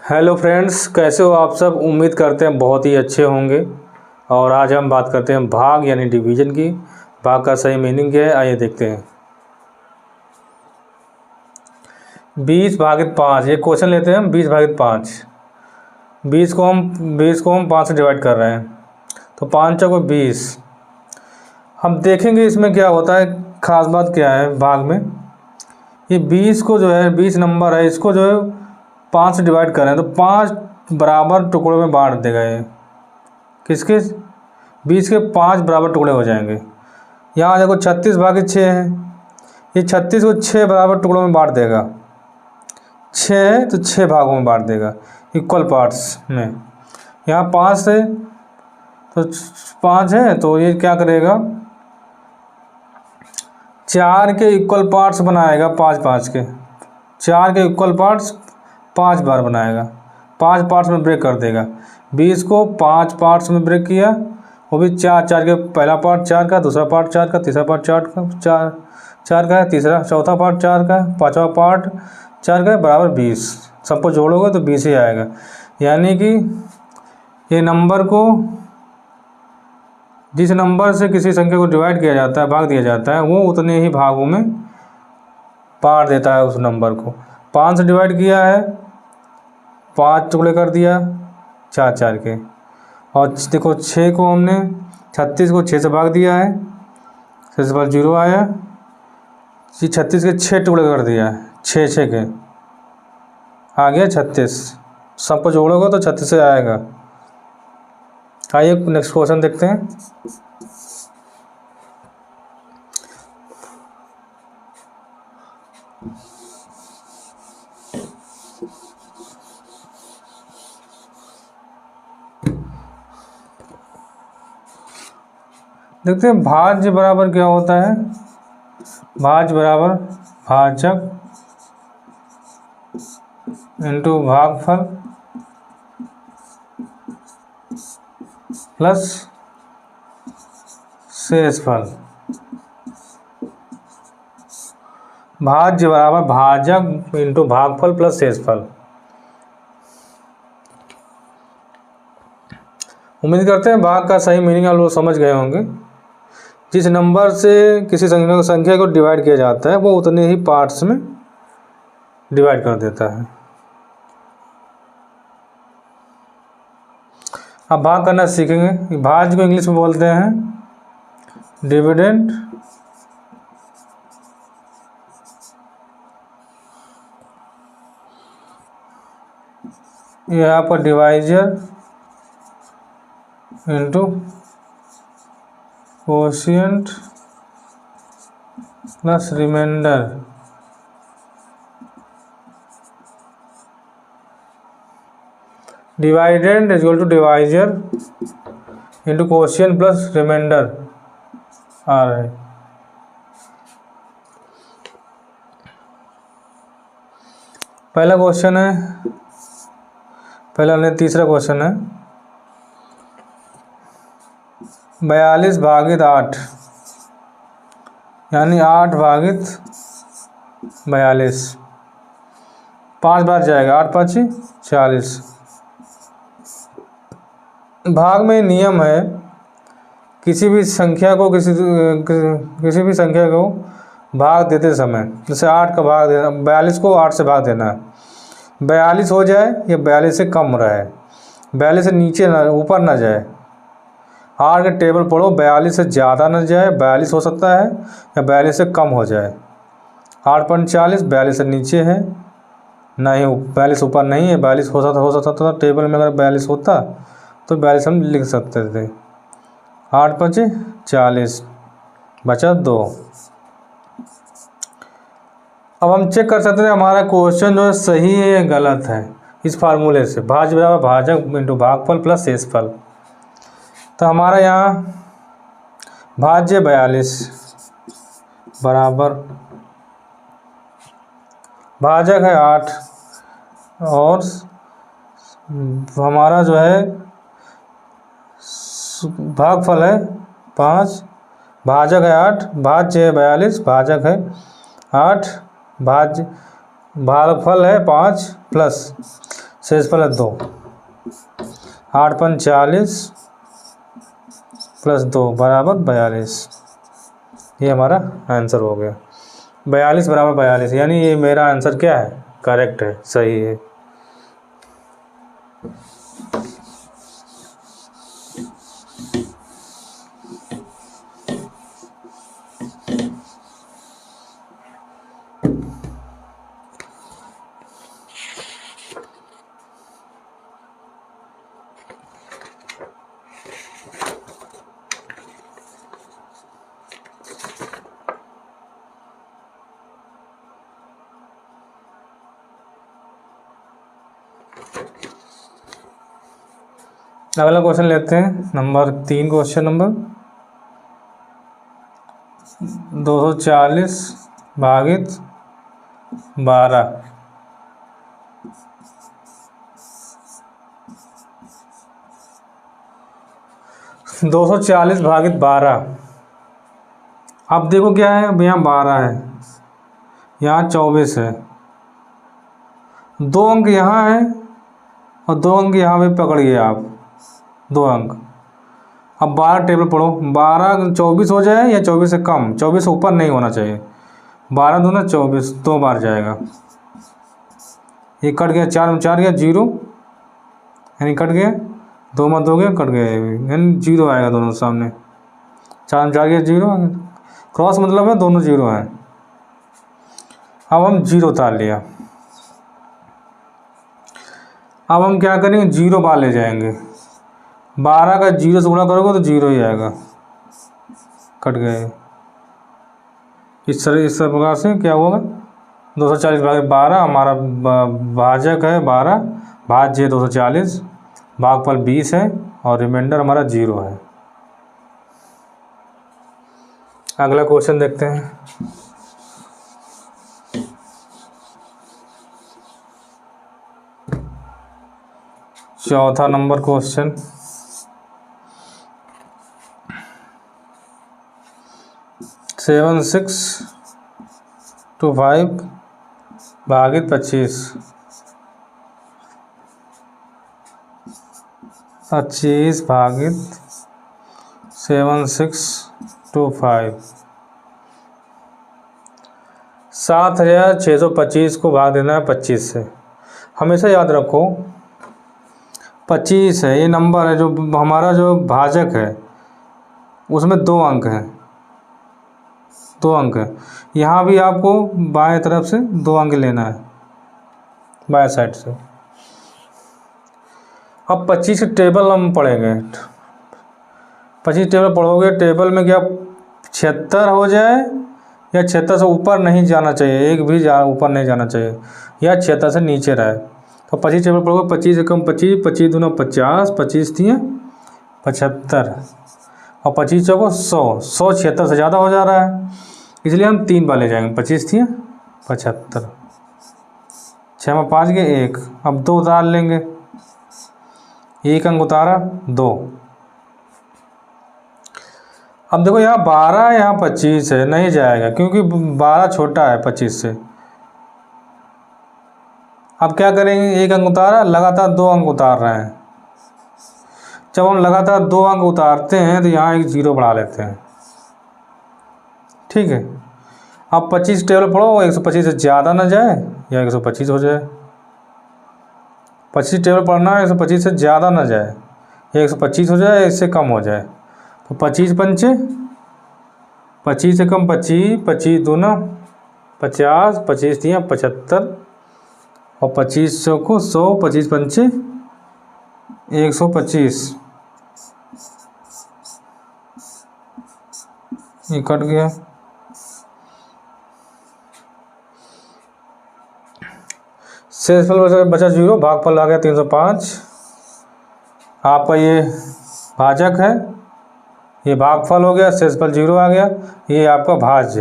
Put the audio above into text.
Hello friends, कैसे हो आप सब। उम्मीद करते हैं बहुत ही अच्छे होंगे। और आज हम बात करते हैं भाग यानी डिवीजन की। भाग का सही मीनिंग क्या है, आइए देखते हैं। 20/5 ये क्वेश्चन लेते हैं हम। 20/5 20 को हम 5 से डिवाइड कर रहे हैं, तो 5 चौको 20। हम देखेंगे इसमें क्या होता है, ख़ास बात क्या है भाग में। ये 20 को जो है 20 नंबर है, इसको जो है 5 से डिवाइड करें तो 5 बराबर टुकड़ों में बांट देगा। ये किसके 20 के 5 बराबर टुकड़े हो जाएंगे। यहाँ देखो 36/6 है, ये 36 को 6 बराबर टुकड़ों में बांट देगा। 6 है तो 6 भागों में बांट देगा इक्वल पार्ट्स में। यहाँ 5 है तो 5 है तो ये क्या करेगा, 4 के इक्वल पार्ट्स बनाएगा। 5 के 4 के इक्वल पार्ट्स 5 बार बनाएगा, 5 पार्ट्स में ब्रेक कर देगा। 20 को 5 पार्ट्स में ब्रेक किया, वो भी 4 के पहला पार्ट 4 का, दूसरा पार्ट 4 का, तीसरा पार्ट 4 का है, तीसरा चौथा पार्ट 4 का, पांचवा पार्ट 4 का बराबर 20। सबको जोड़ोगे तो 20 ही आएगा। यानी कि ये नंबर को, जिस नंबर से किसी संख्या को डिवाइड किया जाता है, भाग दिया जाता है, वो उतने ही भागों में बांट देता है उस नंबर को। 5 से डिवाइड किया है, 5 टुकड़े कर दिया 4 के। और देखो 6 को हमने 36 को 6 से भाग दिया है, 6 से 0 आया। ये 36 के 6 टुकड़े कर दिया है, 6 के आ गया 36। सबको जोड़ोगे तो 36 से आएगा। आइए नेक्स्ट क्वेश्चन देखते हैं। देखते हैं भाज्य बराबर क्या होता है। भाज्य बराबर भाजक इंटू भागफल प्लस शेषफल। भाज्य बराबर भाजक इंटू भागफल प्लस शेषफल। उम्मीद करते हैं भाग का सही मीनिंग आप लोग समझ गए होंगे। जिस नंबर से किसी संख्या को डिवाइड किया जाता है, वो उतने ही पार्ट्स में डिवाइड कर देता है। अब भाग करना सीखेंगे। भाज्य को इंग्लिश में बोलते हैं डिविडेंड। यहाँ पर divisor into quotient plus reminder. Dividend is equal to divisor into quotient plus reminder आ रहा है। पहला क्वेश्चन है, पहला नहीं तीसरा क्वेश्चन है। 42/8 यानी 8/42 5 बार जाएगा। 8×5 = 40। भाग में नियम है, किसी भी संख्या को किसी भी संख्या को भाग देते समय, जैसे 8 का भाग देना, 42 को 8 से भाग देना है। 42 हो जाए या 42 से कम रहे, 42 से नीचे ना ऊपर ना जाए। 8 के टेबल पढ़ो, 42 से ज़्यादा ना जाए, 42 हो सकता है, या 42 से कम हो जाए। 8×40 42 से नीचे है, नहीं 42 ऊपर नहीं है। 42 हो सकता था टेबल में, अगर 42 होता तो 42 हम लिख सकते थे। 8×5 = 40 बचा 2। अब हम चेक कर सकते थे हमारा क्वेश्चन जो है सही है या गलत है इस फार्मूले से। भाज्य बराबर भाजक इंटू भागफल प्लस शेषफल। तो हमारा यहाँ भाज्य 42 बराबर भाजक है 8 और हमारा जो है भागफल है 5, भाजक है 8, भाज्य है 42, भाजक है 8, भागफल है 5 प्लस शेषफल है 2, 8 पन 40 प्लस 2 बराबर 42। ये हमारा आंसर हो गया, 42 बराबर 42, यानी ये मेरा आंसर क्या है, करेक्ट है, सही है। अगला क्वेश्चन लेते हैं, नंबर 3, क्वेश्चन नंबर 240 भागित 12। 240 भागित 12। अब देखो क्या है, अब यहाँ 12 है, यहाँ 24 है, 2 अंक यहाँ है और 2 अंक यहाँ पे पकड़िए आप, 2 अंक। अब 12 टेबल पढ़ो, 12 24 हो जाए या 24 से कम, 24 से ऊपर नहीं होना चाहिए। 12 दूना 24, 2 बार जाएगा, ये कट गया, 4 में 4 गया 0, यानी कट गया, 2 में 2 गया, कट गया, यानी 0 आएगा दोनों सामने, 4 में 4 गया 0, क्रॉस मतलब है दोनों 0 हैं। अब हम 0 उतार लिया, अब हम क्या करेंगे, 0 बाहर ले जाएंगे, 12 का 0 से गुणा करोगे तो 0 ही आएगा, कट गए। इस प्रकार से क्या होगा, 240 भागित 12 हमारा भाजक है 12, भाज्य 240, भागफल 20 है और रिमाइंडर हमारा 0 है। अगला क्वेश्चन देखते हैं, चौथा नंबर क्वेश्चन, 7625 भागित 25। 25 भागित 7625, 7625 को भाग देना है 25 से। हमेशा याद रखो 25 है, ये नंबर है जो हमारा जो भाजक है उसमें 2 अंक हैं, 2 अंक है। यहाँ भी आपको बाएं तरफ से 2 अंक लेना है, बाएं साइड से। अब 25 के टेबल हम पढ़ेंगे, 25 टेबल पढ़ोगे, टेबल में क्या 76 हो जाए या 76 से ऊपर नहीं जाना चाहिए, एक भी ऊपर नहीं जाना चाहिए, या 76 से नीचे रहे। तो 25 टेबल पढ़ोगे, 25 से कम 25, 25 दूना 50, 25 दिए 75 और 25 चौको 100, 100 76 से ज़्यादा हो जा रहा है, इसलिए हम 3 बार ले जाएंगे, 25 दिए 75, 6 में 5 गए 1, अब 2 उतार लेंगे, 1 अंक उतारा 2। अब देखो यहाँ 12 यहाँ 25 है, नहीं जाएगा क्योंकि 12 छोटा है 25 से। अब क्या करेंगे, 1 अंक उतारा, लगातार 2 अंक उतार रहे हैं। जब हम लगातार 2 अंक उतारते हैं तो यहाँ एक 0 बढ़ा लेते हैं, ठीक है। अब 25 टेबल पढ़ो, 125 से ज़्यादा ना जाए या 125 हो जाए, 25 टेबल पढ़ना है, 125 से ज़्यादा ना जाए, या 125 हो जाए, इससे कम हो जाए। तो 25 पंचे 25 से कम 25, 25 दूना 50, 25 दिया 75 और 25 को 100, 25 पंचे 125, ये कट गया। शेषफल बचा 0, भागफल आ गया 305। आपका ये भाजक है, ये भागफल हो गया, शेषफल 0 आ गया, ये आपका भाज्य है।